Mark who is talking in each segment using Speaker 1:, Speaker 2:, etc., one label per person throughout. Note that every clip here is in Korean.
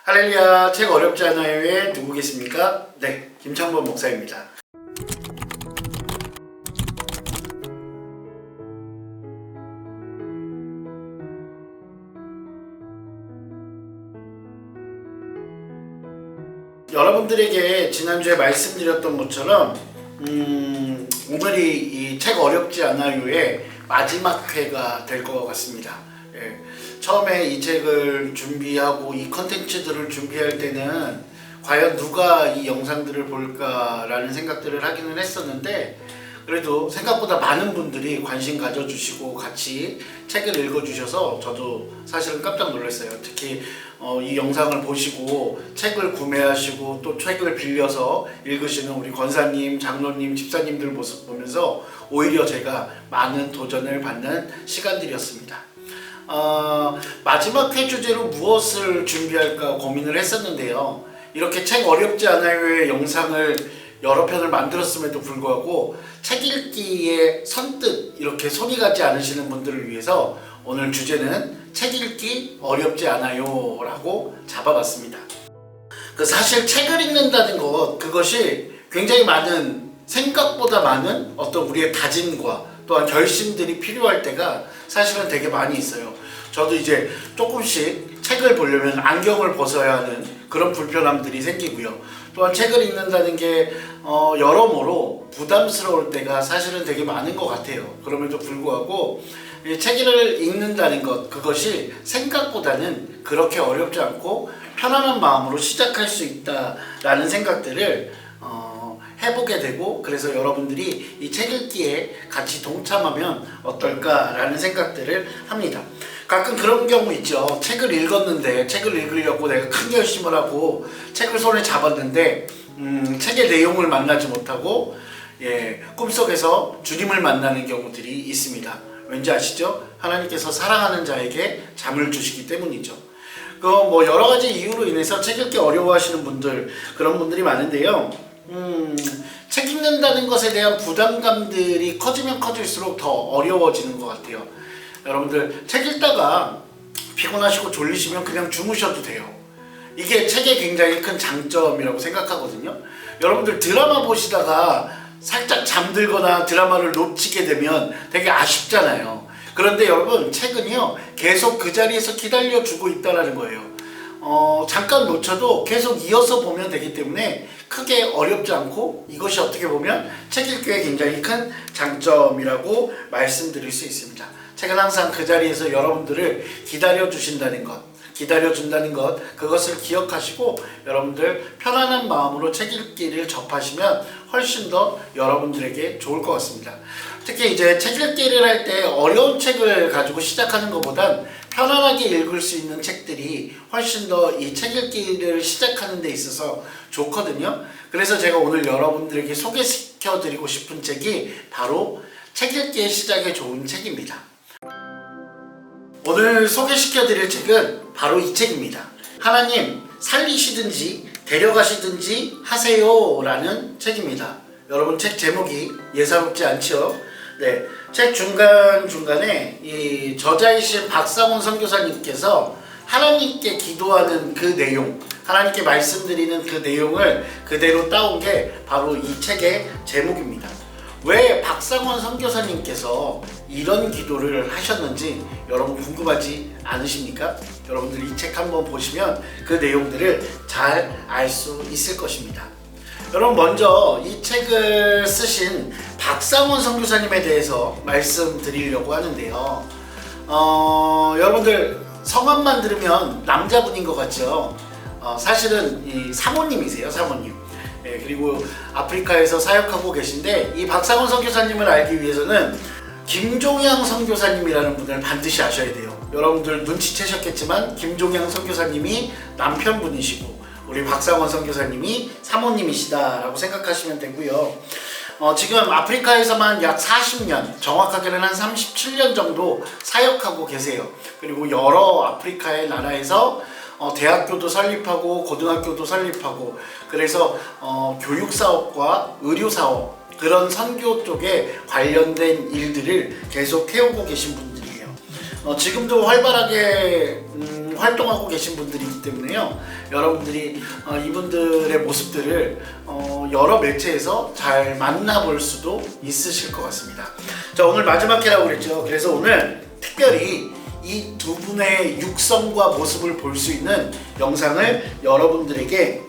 Speaker 1: 할렐루야, 책 어렵지 않아요에 누구 계십니까? 네, 김창범 목사입니다. 여러분들에게 지난주에 말씀드렸던 것처럼 오늘이 이 책 어렵지 않아요의 마지막 회가 될 것 같습니다. 예. 처음에 이 책을 준비하고 이 컨텐츠들을 준비할 때는 과연 누가 이 영상들을 볼까라는 생각들을 하기는 했었는데, 그래도 생각보다 많은 분들이 관심 가져주시고 같이 책을 읽어주셔서 저도 사실은 깜짝 놀랐어요. 특히 이 영상을 보시고 책을 구매하시고 또 책을 빌려서 읽으시는 우리 권사님, 장로님, 집사님들 모습 보면서 오히려 제가 많은 도전을 받는 시간들이었습니다. 마지막 회 주제로 무엇을 준비할까 고민을 했었는데요. 이렇게 책 어렵지 않아요의 영상을 여러 편을 만들었음에도 불구하고 책 읽기에 선뜻 이렇게 손이 가지 않으시는 분들을 위해서 오늘 주제는 책 읽기 어렵지 않아요 라고 잡아봤습니다. 사실 책을 읽는다는 것, 그것이 굉장히 많은, 생각보다 많은 어떤 우리의 다짐과 또한 결심들이 필요할 때가 사실은 되게 많이 있어요. 저도 이제 조금씩 책을 보려면 안경을 벗어야 하는 그런 불편함들이 생기고요. 또한 책을 읽는다는 게 여러모로 부담스러울 때가 사실은 되게 많은 것 같아요. 그럼에도 불구하고 책을 읽는다는 것, 그것이 생각보다는 그렇게 어렵지 않고 편안한 마음으로 시작할 수 있다라는 생각들을 해보게 되고, 그래서 여러분들이 이 책 읽기에 같이 동참하면 어떨까라는 생각들을 합니다. 가끔 그런 경우 있죠. 책을 읽었는데, 책을 읽으려고 내가 큰 결심을 하고 책을 손에 잡았는데 책의 내용을 만나지 못하고 꿈속에서 주님을 만나는 경우들이 있습니다. 왠지 아시죠? 하나님께서 사랑하는 자에게 잠을 주시기 때문이죠. 여러 가지 이유로 인해서 책 읽기 어려워하시는 분들, 그런 분들이 많은데요. 책 읽는다는 것에 대한 부담감들이 커지면 커질수록 더 어려워지는 것 같아요. 여러분들 책 읽다가 피곤하시고 졸리시면 그냥 주무셔도 돼요. 이게 책의 굉장히 큰 장점이라고 생각하거든요. 여러분들 드라마 보시다가 살짝 잠들거나 드라마를 놓치게 되면 되게 아쉽잖아요. 그런데 여러분, 책은요 계속 그 자리에서 기다려주고 있다는 거예요. 잠깐 놓쳐도 계속 이어서 보면 되기 때문에 크게 어렵지 않고, 이것이 어떻게 보면 책 읽기에 굉장히 큰 장점이라고 말씀드릴 수 있습니다. 책은 항상 그 자리에서 여러분들을 기다려준다는 것, 그것을 기억하시고 여러분들 편안한 마음으로 책 읽기를 접하시면 훨씬 더 여러분들에게 좋을 것 같습니다. 특히 이제 책 읽기를 할 때 어려운 책을 가지고 시작하는 것보단 편안하게 읽을 수 있는 책들이 훨씬 더 이 책 읽기를 시작하는 데 있어서 좋거든요. 그래서 제가 오늘 여러분들에게 소개시켜드리고 싶은 책이 바로 책 읽기의 시작에 좋은 책입니다. 오늘 소개시켜드릴 책은 바로 이 책입니다. 하나님 살리시든지 데려가시든지 하세요 라는 책입니다. 여러분, 책 제목이 예사롭지 않죠? 네, 책 중간중간에 이 저자이신 박상훈 선교사님께서 하나님께 기도하는 그 내용, 하나님께 말씀드리는 그 내용을 그대로 따온 게 바로 이 책의 제목입니다. 왜 박상원 선교사님께서 이런 기도를 하셨는지 여러분 궁금하지 않으십니까? 여러분들 이 책 한번 보시면 그 내용들을 잘 알 수 있을 것입니다. 여러분, 먼저 이 책을 쓰신 박상원 선교사님에 대해서 말씀드리려고 하는데요. 여러분들 성함만 들으면 남자분인 것 같죠? 사실은 이 사모님이세요, 사모님. 그리고 아프리카에서 사역하고 계신데, 이 박상원 선교사님을 알기 위해서는 김종향 선교사님이라는 분을 반드시 아셔야 돼요. 여러분들 눈치채셨겠지만 김종향 선교사님이 남편분이시고 우리 박상원 선교사님이 사모님이시다라고 생각하시면 되고요. 지금 아프리카에서만 약 40년, 정확하게는 한 37년 정도 사역하고 계세요. 그리고 여러 아프리카의 나라에서 대학교도 설립하고 고등학교도 설립하고, 그래서 교육사업과 의료사업, 그런 선교 쪽에 관련된 일들을 계속 해오고 계신 분들이에요. 지금도 활발하게 활동하고 계신 분들이기 때문에요. 여러분들이 이분들의 모습들을 여러 매체에서 잘 만나볼 수도 있으실 것 같습니다. 자, 오늘 마지막 회라고 그랬죠. 그래서 오늘 특별히 이 두 분의 육성과 모습을 볼 수 있는 영상을 여러분들에게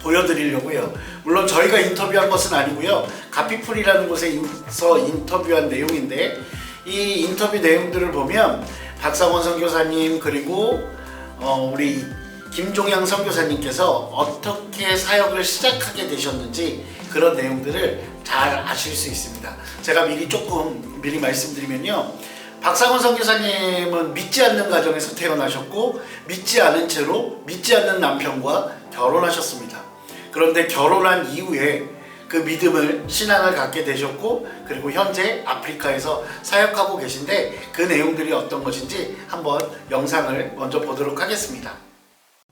Speaker 1: 보여드리려고요. 물론 저희가 인터뷰한 것은 아니고요. 가피풀이라는 곳에서 인터뷰한 내용인데, 이 인터뷰 내용들을 보면 박상원 선교사님 그리고 우리 김종양 선교사님께서 어떻게 사역을 시작하게 되셨는지 그런 내용들을 잘 아실 수 있습니다. 제가 미리 말씀드리면요. 박상원 선교사님은 믿지 않는 가정에서 태어나셨고 믿지 않은 채로 믿지 않는 남편과 결혼하셨습니다. 그런데 결혼한 이후에 그 믿음을, 신앙을 갖게 되셨고, 그리고 현재 아프리카에서 사역하고 계신데 그 내용들이 어떤 것인지 한번 영상을 먼저 보도록 하겠습니다.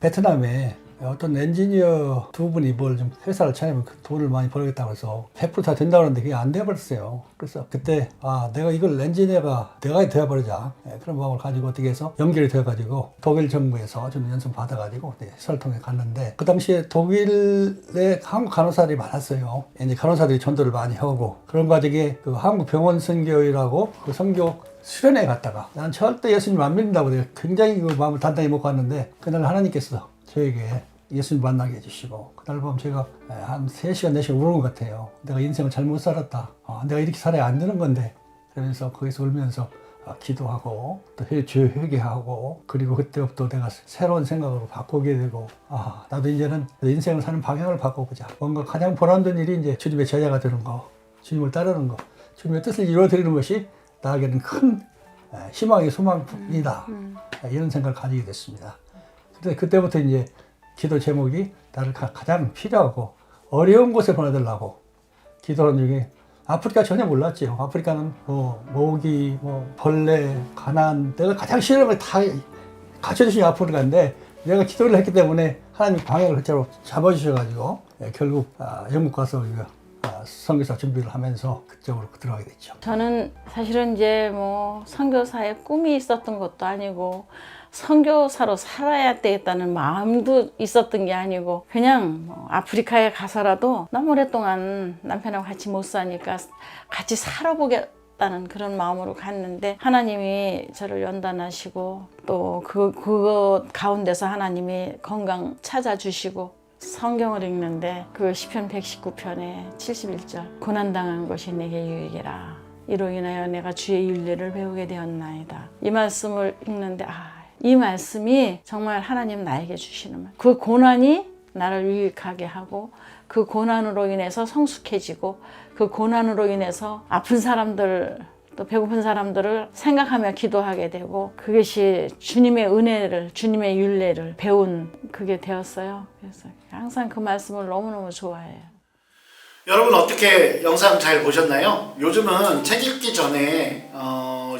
Speaker 2: 베트남에 어떤 엔지니어 두 분이 뭘 좀 회사를 차리면 돈을 많이 벌겠다고 해서 100% 다 된다고 하는데 그게 안 돼버렸어요. 그래서 그때 내가 이걸 엔지니어가 내가 되어버리자, 그런 마음을 가지고 어떻게 해서 연결이 되어가지고 독일 정부에서 좀 연수 받아가지고 설통에 갔는데, 그 당시에 독일에 한국 간호사들이 많았어요. 이제 간호사들이 전도를 많이 하고, 그런 과정에 그 한국 병원 선교회라고 그 선교 수련회 갔다가 난 절대 예수님 안 믿는다고 내가 굉장히 그 마음을 단단히 먹고 왔는데, 그날 하나님께서 저에게 예수님 만나게 해주시고, 그날 밤 제가 한 3시간 4시간 우는 것 같아요. 내가 인생을 잘못 살았다, 내가 이렇게 살아야 안 되는 건데, 그러면서 거기서 울면서 기도하고 또 회개하고, 그리고 그때부터 내가 새로운 생각으로 바꾸게 되고, 나도 이제는 인생을 사는 방향을 바꿔보자. 뭔가 가장 보람된 일이 이제 주님의 제자가 되는 거, 주님을 따르는 거, 주님의 뜻을 이루어드리는 것이 나에게는 큰 희망의 소망이다, 이런 생각을 가지게 됐습니다. 그때부터 이제 기도 제목이 나를 가장 필요하고 어려운 곳에 보내달라고 기도하는 중에, 아프리카 전혀 몰랐죠. 아프리카는 모기, 벌레, 가난, 내가 가장 싫어하는 걸 다 갖춰주신 아프리카인데, 내가 기도를 했기 때문에 하나님이 방향을 그대로 잡아주셔가지고 결국 영국 가서 선교사 준비를 하면서 그쪽으로 들어가게 됐죠.
Speaker 3: 저는 사실은 이제 선교사의 꿈이 있었던 것도 아니고 선교사로 살아야 되겠다는 마음도 있었던 게 아니고, 그냥 아프리카에 가서라도 너무 오랫동안 남편하고 같이 못 사니까 같이 살아보겠다는 그런 마음으로 갔는데, 하나님이 저를 연단하시고 또 그거 가운데서 하나님이 건강 찾아주시고, 성경을 읽는데 그 시편 119편에 71절, 고난당한 것이 내게 유익이라, 이로 인하여 내가 주의 윤례를 배우게 되었나이다. 이 말씀을 읽는데 이 말씀이 정말 하나님 나에게 주시는 말. 그 고난이 나를 유익하게 하고, 그 고난으로 인해서 성숙해지고, 그 고난으로 인해서 아픈 사람들, 또 배고픈 사람들을 생각하며 기도하게 되고, 그것이 주님의 은혜를, 주님의 윤례를 배운 그게 되었어요. 그래서 항상 그 말씀을 너무너무 좋아해요.
Speaker 1: 여러분 어떻게 영상 잘 보셨나요? 요즘은 책 읽기 전에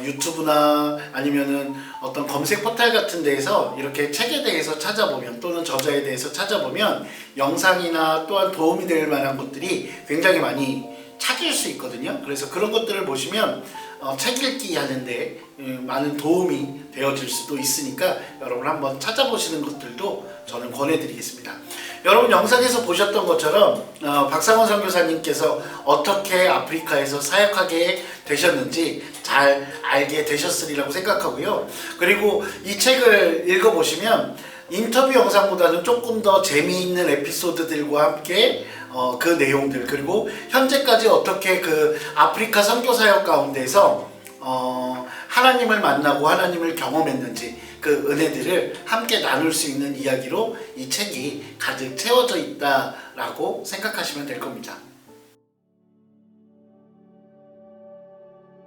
Speaker 1: 유튜브나 아니면은 어떤 검색 포털 같은 데에서 이렇게 책에 대해서 찾아보면, 또는 저자에 대해서 찾아보면 영상이나 또한 도움이 될 만한 것들이 굉장히 많이 찾을 수 있거든요. 그래서 그런 것들을 보시면 책 읽기 하는데 많은 도움이 되어질 수도 있으니까 여러분 한번 찾아보시는 것들도 저는 권해드리겠습니다. 여러분 영상에서 보셨던 것처럼 박상원 선교사님께서 어떻게 아프리카에서 사역하게 되셨는지 잘 알게 되셨으리라고 생각하고요. 그리고 이 책을 읽어보시면 인터뷰 영상보다는 조금 더 재미있는 에피소드들과 함께 그 내용들, 그리고 현재까지 어떻게 그 아프리카 선교사역 가운데서 하나님을 만나고 하나님을 경험했는지 그 은혜들을 함께 나눌 수 있는 이야기로 이 책이 가득 채워져 있다라고 생각하시면 될 겁니다.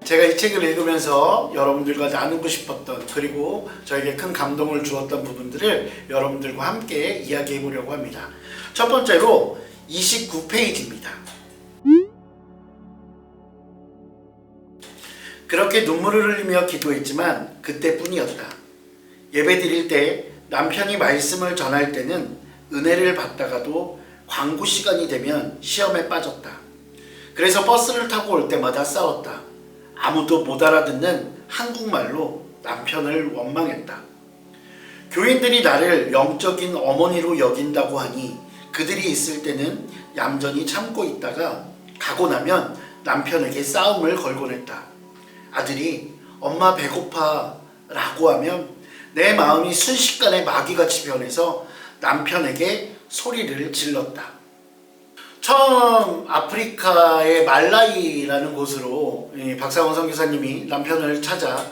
Speaker 1: 제가 이 책을 읽으면서 여러분들과 나누고 싶었던, 그리고 저에게 큰 감동을 주었던 부분들을 여러분들과 함께 이야기해 보려고 합니다. 첫 번째로 29페이지입니다. 그렇게 눈물을 흘리며 기도했지만 그때뿐이었다. 예배 드릴 때 남편이 말씀을 전할 때는 은혜를 받다가도 광고 시간이 되면 시험에 빠졌다. 그래서 버스를 타고 올 때마다 싸웠다. 아무도 못 알아듣는 한국말로 남편을 원망했다. 교인들이 나를 영적인 어머니로 여긴다고 하니 그들이 있을 때는 얌전히 참고 있다가 가고 나면 남편에게 싸움을 걸곤 했다. 아들이 엄마 배고파 라고 하면 내 마음이 순식간에 마귀같이 변해서 남편에게 소리를 질렀다. 처음 아프리카의 말라이라는 곳으로 박상원 선교사님이 남편을 찾아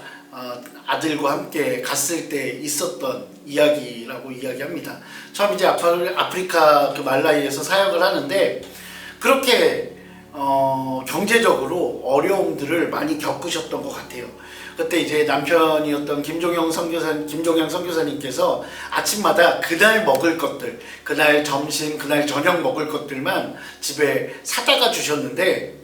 Speaker 1: 아들과 함께 갔을 때 있었던 이야기라고 이야기합니다. 처음 이제 아프리카 그 말라이에서 사역을 하는데 그렇게 경제적으로 어려움들을 많이 겪으셨던 것 같아요. 그때 이제 남편이었던 김종영 선교사님께서 아침마다 그날 먹을 것들, 그날 점심, 그날 저녁 먹을 것들만 집에 사다가 주셨는데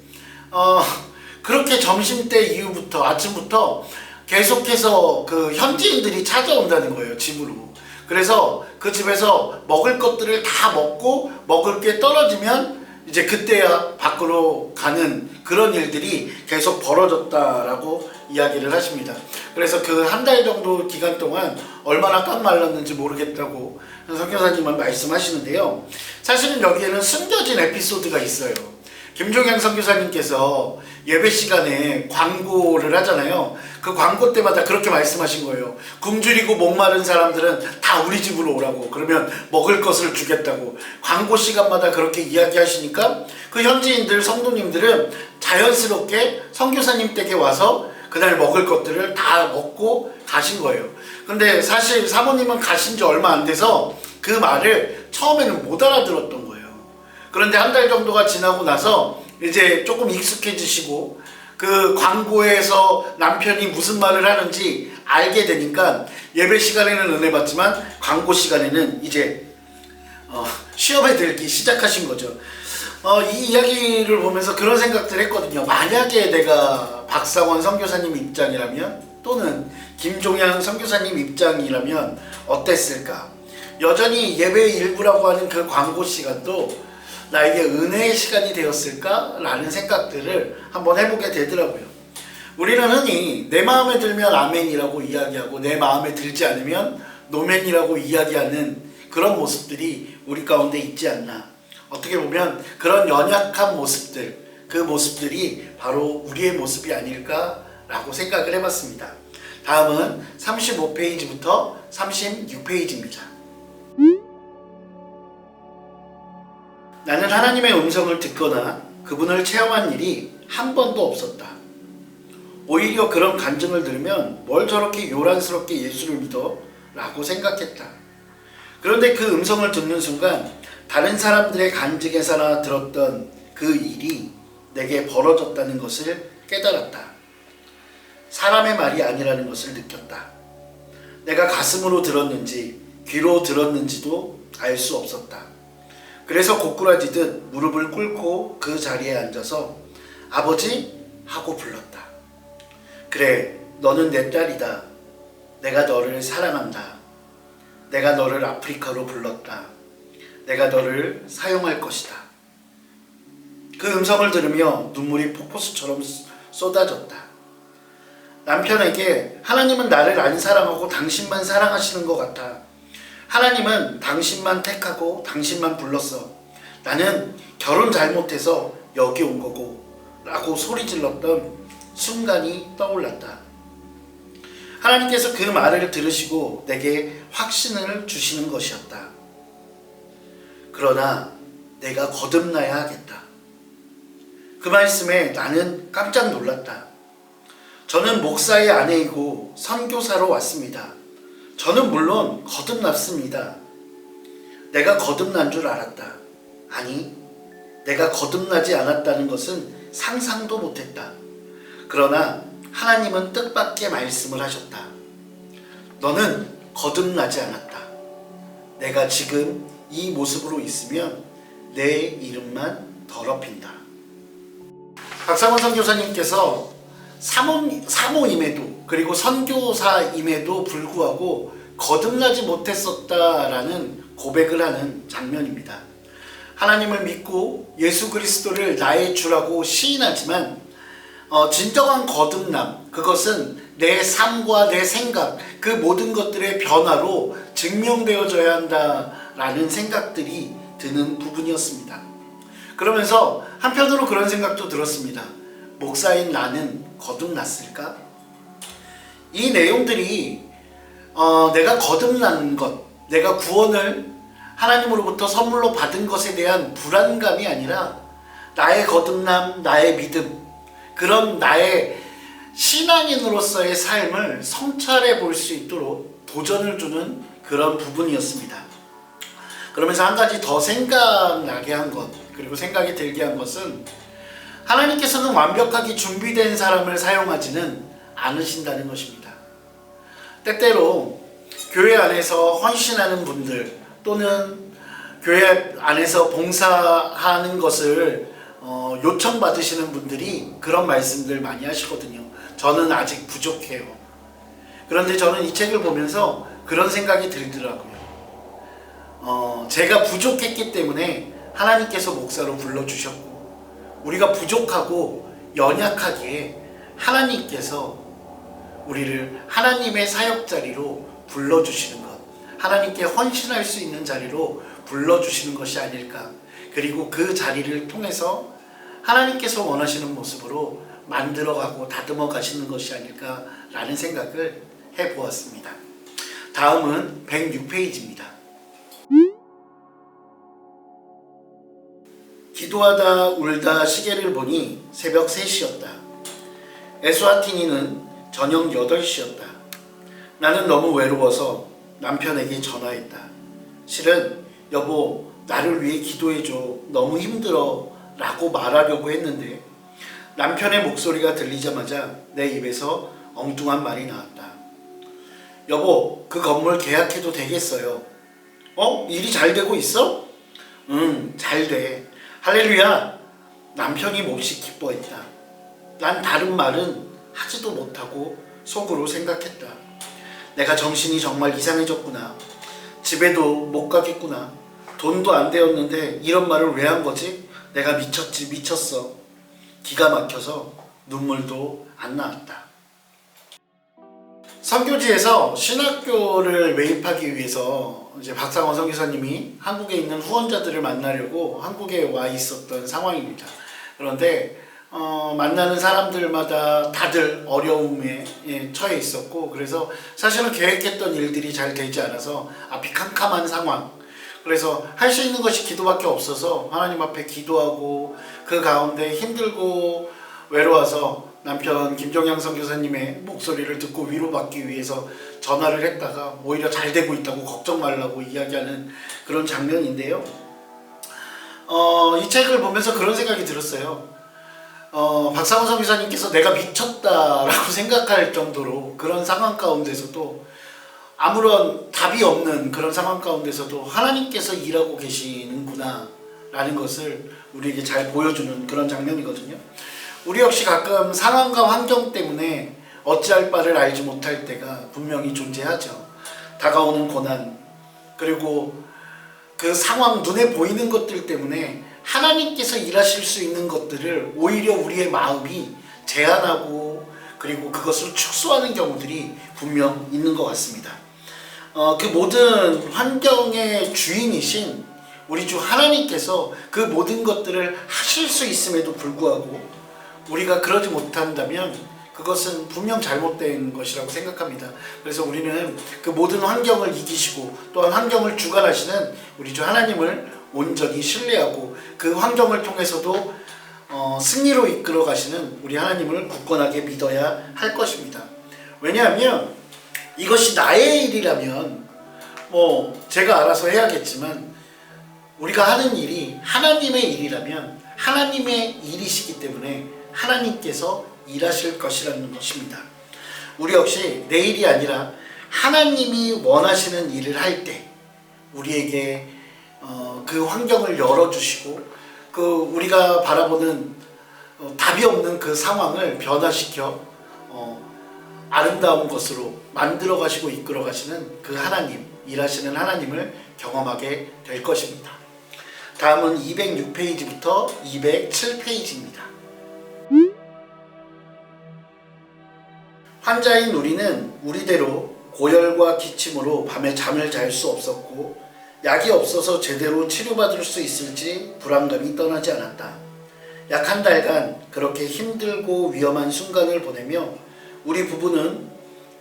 Speaker 1: 그렇게 점심때 이후부터 아침부터 계속해서 그 현지인들이 찾아온다는 거예요, 집으로. 그래서 그 집에서 먹을 것들을 다 먹고 먹을 게 떨어지면 이제 그때야 밖으로 가는 그런 일들이 계속 벌어졌다라고 이야기를 하십니다. 그래서 그 한 달 정도 기간 동안 얼마나 꽉 말랐는지 모르겠다고 선교사님은 말씀하시는데요. 사실은 여기에는 숨겨진 에피소드가 있어요. 김종현 선교사님께서 예배 시간에 광고를 하잖아요. 그 광고 때마다 그렇게 말씀하신 거예요. 굶주리고 목마른 사람들은 다 우리 집으로 오라고. 그러면 먹을 것을 주겠다고. 광고 시간마다 그렇게 이야기하시니까 그 현지인들, 성도님들은 자연스럽게 선교사님 댁에 와서 그날 먹을 것들을 다 먹고 가신 거예요. 근데 사실 사모님은 가신 지 얼마 안 돼서 그 말을 처음에는 못 알아들었던 거예요. 그런데 한 달 정도가 지나고 나서 이제 조금 익숙해지시고 그 광고에서 남편이 무슨 말을 하는지 알게 되니까 예배 시간에는 은혜 받지만 광고 시간에는 이제 시험에 들기 시작하신 거죠. 이 이야기를 보면서 그런 생각들 했거든요. 만약에 내가 박상원 선교사님 입장이라면 또는 김종현 선교사님 입장이라면 어땠을까? 여전히 예배의 일부라고 하는 그 광고 시간도 나에게 은혜의 시간이 되었을까? 라는 생각들을 한번 해보게 되더라고요. 우리는 흔히 내 마음에 들면 아멘이라고 이야기하고 내 마음에 들지 않으면 노멘이라고 이야기하는 그런 모습들이 우리 가운데 있지 않나. 어떻게 보면 그런 연약한 모습들, 그 모습들이 바로 우리의 모습이 아닐까라고 생각을 해봤습니다. 다음은 35페이지부터 36페이지입니다. 나는 하나님의 음성을 듣거나 그분을 체험한 일이 한 번도 없었다. 오히려 그런 간증을 들으면 뭘 저렇게 요란스럽게 예수를 믿어? 라고 생각했다. 그런데 그 음성을 듣는 순간 다른 사람들의 간증에서나 들었던 그 일이 내게 벌어졌다는 것을 깨달았다. 사람의 말이 아니라는 것을 느꼈다. 내가 가슴으로 들었는지 귀로 들었는지도 알 수 없었다. 그래서 고꾸라지듯 무릎을 꿇고 그 자리에 앉아서 아버지 하고 불렀다. 그래, 너는 내 딸이다. 내가 너를 사랑한다. 내가 너를 아프리카로 불렀다. 내가 너를 사용할 것이다. 그 음성을 들으며 눈물이 폭포수처럼 쏟아졌다. 남편에게 하나님은 나를 안 사랑하고 당신만 사랑하시는 것 같아. 하나님은 당신만 택하고 당신만 불렀어. 나는 결혼 잘못해서 여기 온 거고 라고 소리질렀던 순간이 떠올랐다. 하나님께서 그 말을 들으시고 내게 확신을 주시는 것이었다. 그러나 내가 거듭나야 하겠다. 그 말씀에 나는 깜짝 놀랐다. 저는 목사의 아내이고 선교사로 왔습니다. 저는 물론 거듭났습니다. 내가 거듭난 줄 알았다. 아니, 내가 거듭나지 않았다는 것은 상상도 못했다. 그러나 하나님은 뜻밖의 말씀을 하셨다. 너는 거듭나지 않았다. 내가 지금 이 모습으로 있으면 내 이름만 더럽힌다. 박상원 선교사님께서 사모임에도 그리고 선교사임에도 불구하고 거듭나지 못했었다라는 고백을 하는 장면입니다. 하나님을 믿고 예수 그리스도를 나의 주라고 시인하지만 진정한 거듭남, 그것은 내 삶과 내 생각, 그 모든 것들의 변화로 증명되어져야 한다라는 생각들이 드는 부분이었습니다. 그러면서 한편으로 그런 생각도 들었습니다. 목사인 나는 거듭났을까? 이 내용들이 내가 거듭난 것, 내가 구원을 하나님으로부터 선물로 받은 것에 대한 불안감이 아니라 나의 거듭남, 나의 믿음, 그런 나의 신앙인으로서의 삶을 성찰해 볼 수 있도록 도전을 주는 그런 부분이었습니다. 그러면서 한 가지 더 생각나게 한 것, 그리고 생각이 들게 한 것은 하나님께서는 완벽하게 준비된 사람을 사용하지는 않으신다는 것입니다. 때때로 교회 안에서 헌신하는 분들 또는 교회 안에서 봉사하는 것을 요청받으시는 분들이 그런 말씀들 많이 하시거든요. 저는 아직 부족해요. 그런데 저는 이 책을 보면서 그런 생각이 들더라고요. 제가 부족했기 때문에 하나님께서 목사로 불러주셨고, 우리가 부족하고 연약하기에 하나님께서 우리를 하나님의 사역 자리로 불러주시는 것, 하나님께 헌신할 수 있는 자리로 불러주시는 것이 아닐까. 그리고 그 자리를 통해서 하나님께서 원하시는 모습으로 만들어가고 다듬어 가시는 것이 아닐까라는 생각을 해보았습니다. 다음은 106페이지입니다. 기도하다 울다 시계를 보니 새벽 3시였다. 에스와티니는 저녁 8시였다. 나는 너무 외로워서 남편에게 전화했다. 실은 여보, 나를 위해 기도해줘. 너무 힘들어. 라고 말하려고 했는데 남편의 목소리가 들리자마자 내 입에서 엉뚱한 말이 나왔다. 여보, 그 건물 계약해도 되겠어요? 일이 잘 되고 있어? 응, 잘 돼. 할렐루야. 남편이 몹시 기뻐했다. 난 다른 말은 하지도 못하고 속으로 생각했다. 내가 정신이 정말 이상해졌구나. 집에도 못 가겠구나. 돈도 안 되었는데 이런 말을 왜 한 거지? 내가 미쳤어. 기가 막혀서 눈물도 안 나왔다. 선교지에서 신학교를 매입하기 위해서 이제 박상원 선교사님이 한국에 있는 후원자들을 만나려고 한국에 와 있었던 상황입니다. 그런데 만나는 사람들마다 다들 어려움에 처해 있었고, 그래서 사실은 계획했던 일들이 잘 되지 않아서 앞이 캄캄한 상황. 그래서 할 수 있는 것이 기도밖에 없어서 하나님 앞에 기도하고, 그 가운데 힘들고 외로워서 남편 김종양 선교사님의 목소리를 듣고 위로받기 위해서 전화를 했다가 오히려 잘 되고 있다고 걱정 말라고 이야기하는 그런 장면인데요. 이 책을 보면서 그런 생각이 들었어요. 박상원 선교사님께서 내가 미쳤다라고 생각할 정도로 그런 상황 가운데서도, 아무런 답이 없는 그런 상황 가운데서도 하나님께서 일하고 계시는구나 라는 것을 우리에게 잘 보여주는 그런 장면이거든요. 우리 역시 가끔 상황과 환경 때문에 어찌할 바를 알지 못할 때가 분명히 존재하죠. 다가오는 고난, 그리고 그 상황, 눈에 보이는 것들 때문에 하나님께서 일하실 수 있는 것들을 오히려 우리의 마음이 제한하고, 그리고 그것을 축소하는 경우들이 분명 있는 것 같습니다. 그 모든 환경의 주인이신 우리 주 하나님께서 그 모든 것들을 하실 수 있음에도 불구하고 우리가 그러지 못한다면 그것은 분명 잘못된 것이라고 생각합니다. 그래서 우리는 그 모든 환경을 이기시고 또한 환경을 주관하시는 우리 주 하나님을 온전히 신뢰하고, 그 환경을 통해서도 승리로 이끌어 가시는 우리 하나님을 굳건하게 믿어야 할 것입니다. 왜냐하면 이것이 나의 일이라면 제가 알아서 해야겠지만, 우리가 하는 일이 하나님의 일이라면 하나님의 일이시기 때문에 하나님께서 일하실 것이라는 것입니다. 우리 역시 내 일이 아니라 하나님이 원하시는 일을 할 때 우리에게 그 환경을 열어주시고, 그 우리가 바라보는 답이 없는 그 상황을 변화시켜 아름다운 것으로 만들어 가시고 이끌어 가시는 그 하나님, 일하시는 하나님을 경험하게 될 것입니다. 다음은 206페이지부터 207페이지입니다. 환자인 우리는 우리대로 고열과 기침으로 밤에 잠을 잘 수 없었고 약이 없어서 제대로 치료받을 수 있을지 불안감이 떠나지 않았다. 약 한 달간 그렇게 힘들고 위험한 순간을 보내며 우리 부부는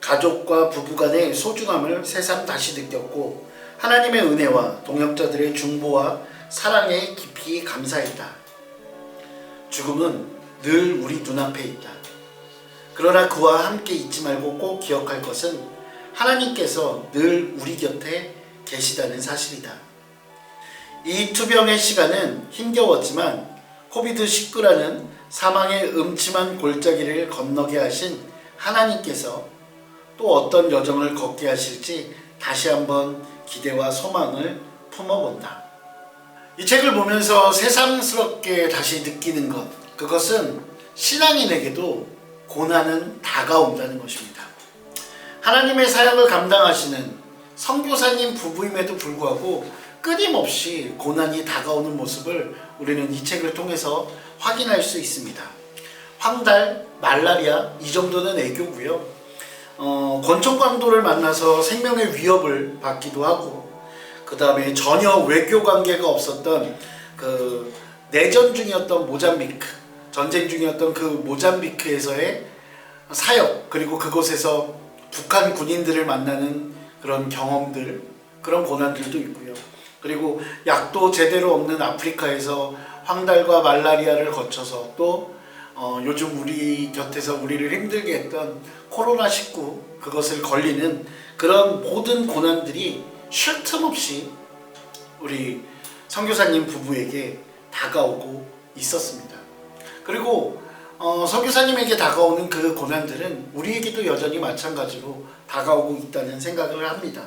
Speaker 1: 가족과 부부간의 소중함을 새삼 다시 느꼈고 하나님의 은혜와 동역자들의 중보와 사랑에 깊이 감사했다. 죽음은 늘 우리 눈앞에 있다. 그러나 그와 함께 잊지 말고 꼭 기억할 것은 하나님께서 늘 우리 곁에 계시다는 사실이다. 이 투병의 시간은 힘겨웠지만 코비드19라는 사망의 음침한 골짜기를 건너게 하신 하나님께서 또 어떤 여정을 걷게 하실지 다시 한번 기대와 소망을 품어본다. 이 책을 보면서 새삼스럽게 다시 느끼는 것, 그것은 신앙인에게도 고난은 다가온다는 것입니다. 하나님의 사역을 감당하시는 선교사님 부부임에도 불구하고 끊임없이 고난이 다가오는 모습을 우리는 이 책을 통해서 확인할 수 있습니다. 황달, 말라리아 이 정도는 애교고요. 권총 강도를 만나서 생명의 위협을 받기도 하고 그 다음에 전혀 외교 관계가 없었던 그 내전 중이었던 모잠비크, 전쟁 중이었던 그 모잠비크에서의 사역, 그리고 그곳에서 북한 군인들을 만나는 그런 경험들, 그런 고난들도 있고요. 그리고 약도 제대로 없는 아프리카에서 황달과 말라리아를 거쳐서 또 요즘 우리 곁에서 우리를 힘들게 했던 코로나19 그것을 걸리는 그런 모든 고난들이 쉴 틈 없이 우리 선교사님 부부에게 다가오고 있었습니다. 그리고 선교사님에게 다가오는 그 고난들은 우리에게도 여전히 마찬가지로 다가오고 있다는 생각을 합니다.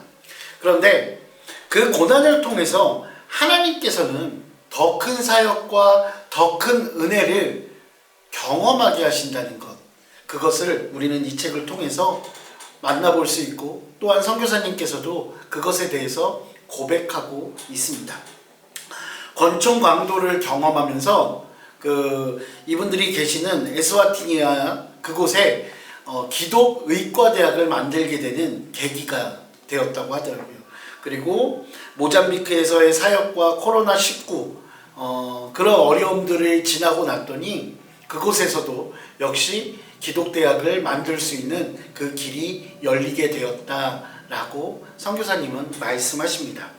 Speaker 1: 그런데 그 고난을 통해서 하나님께서는 더 큰 사역과 더 큰 은혜를 경험하게 하신다는 것, 그것을 우리는 이 책을 통해서 만나볼 수 있고 또한 선교사님께서도 그것에 대해서 고백하고 있습니다. 권총 강도를 경험하면서 이분들이 계시는 에스와티니아 그곳에 기독의과대학을 만들게 되는 계기가 되었다고 하더라고요. 그리고 모잠비크에서의 사역과 코로나19 그런 어려움들을 지나고 났더니 그곳에서도 역시 기독대학을 만들 수 있는 그 길이 열리게 되었다라고 선교사님은 말씀하십니다.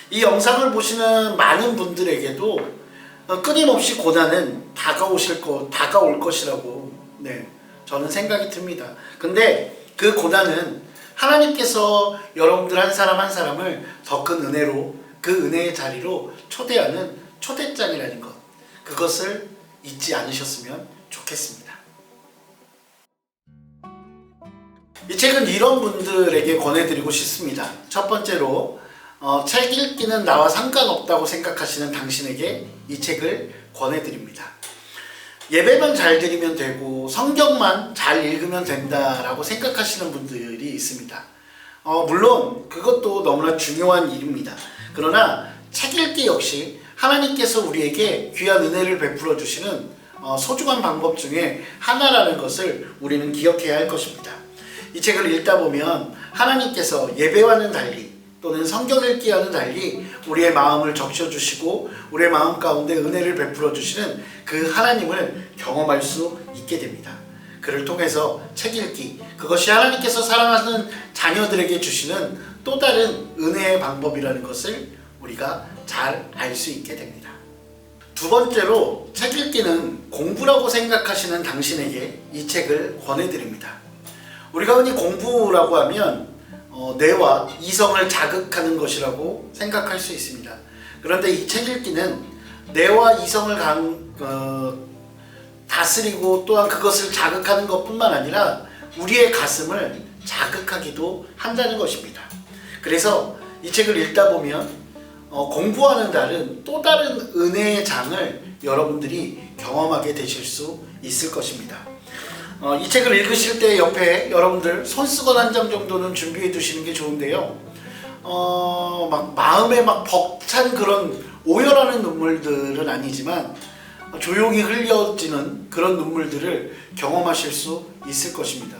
Speaker 1: 이 영상을 보시는 많은 분들에게도 끊임없이 고난은 다가올 것이라고 저는 생각이 듭니다. 근데 그 고난은 하나님께서 여러분들 한 사람 한 사람을 더 큰 은혜로 그 은혜의 자리로 초대하는 초대장이라는 것, 그것을 잊지 않으셨으면 좋겠습니다. 이 책은 이런 분들에게 권해드리고 싶습니다. 첫 번째로 책 읽기는 나와 상관없다고 생각하시는 당신에게 이 책을 권해드립니다. 예배만 잘 드리면 되고 성경만 잘 읽으면 된다라고 생각하시는 분들이 있습니다. 물론 그것도 너무나 중요한 일입니다. 그러나 책 읽기 역시 하나님께서 우리에게 귀한 은혜를 베풀어 주시는 소중한 방법 중에 하나라는 것을 우리는 기억해야 할 것입니다. 이 책을 읽다 보면 하나님께서 예배와는 달리 또는 성경 읽기와는 달리 우리의 마음을 적셔주시고 우리의 마음 가운데 은혜를 베풀어 주시는 그 하나님을 경험할 수 있게 됩니다. 그를 통해서 책 읽기, 그것이 하나님께서 사랑하는 자녀들에게 주시는 또 다른 은혜의 방법이라는 것을 우리가 잘 알 수 있게 됩니다. 두 번째로 책 읽기는 공부라고 생각하시는 당신에게 이 책을 권해드립니다. 우리가 흔히 공부라고 하면 뇌와 이성을 자극하는 것이라고 생각할 수 있습니다. 그런데 이 책 읽기는 뇌와 이성을 다스리고 또한 그것을 자극하는 것뿐만 아니라 우리의 가슴을 자극하기도 한다는 것입니다. 그래서 이 책을 읽다 보면 공부하는 또 다른 은혜의 장을 여러분들이 경험하게 되실 수 있을 것입니다. 이 책을 읽으실 때 옆에 여러분들 손수건 한 장 정도는 준비해 두시는 게 좋은데요. 마음에 벅찬 그런 오열하는 눈물들은 아니지만 조용히 흘려지는 그런 눈물들을 경험하실 수 있을 것입니다.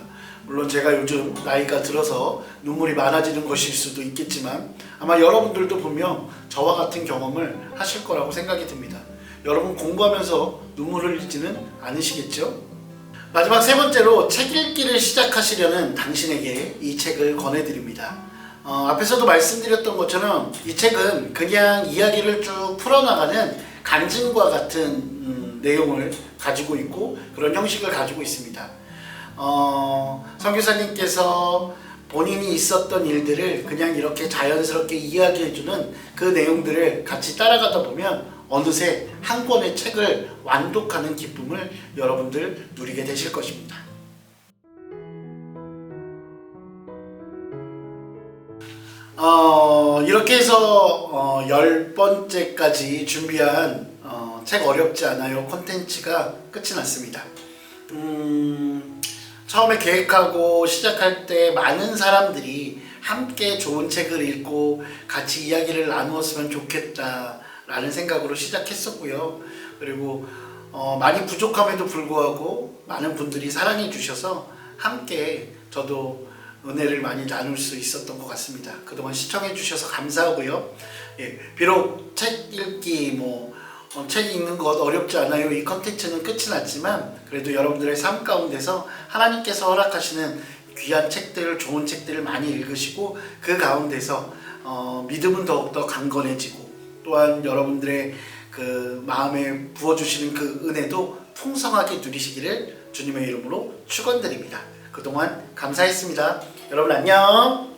Speaker 1: 물론 제가 요즘 나이가 들어서 눈물이 많아지는 것일 수도 있겠지만 아마 여러분들도 분명 저와 같은 경험을 하실 거라고 생각이 듭니다. 여러분 공부하면서 눈물 흘리지는 않으시겠죠? 마지막 세 번째로 책 읽기를 시작하시려는 당신에게 이 책을 권해드립니다. 앞에서도 말씀드렸던 것처럼 이 책은 그냥 이야기를 쭉 풀어나가는 간증과 같은 내용을 가지고 있고 그런 형식을 가지고 있습니다. 선교사님께서 본인이 있었던 일들을 그냥 이렇게 자연스럽게 이야기해주는 그 내용들을 같이 따라가다 보면 어느새 한 권의 책을 완독하는 기쁨을 여러분들 누리게 되실 것입니다. 이렇게 해서 10번째까지 준비한 책 어렵지 않아요 콘텐츠가 끝이 났습니다. 처음에 계획하고 시작할 때 많은 사람들이 함께 좋은 책을 읽고 같이 이야기를 나누었으면 좋겠다라는 생각으로 시작했었고요. 그리고 많이 부족함에도 불구하고 많은 분들이 사랑해 주셔서 함께 저도 은혜를 많이 나눌 수 있었던 것 같습니다. 그동안 시청해 주셔서 감사하고요. 예, 비록 책 읽기 책 읽는 것 어렵지 않아요 이 컨텐츠는 끝이 났지만 그래도 여러분들의 삶 가운데서 하나님께서 허락하시는 귀한 책들, 좋은 책들을 많이 읽으시고 그 가운데서 믿음은 더욱더 강건해지고 또한 여러분들의 그 마음에 부어주시는 그 은혜도 풍성하게 누리시기를 주님의 이름으로 축원드립니다. 그동안 감사했습니다. 여러분 안녕.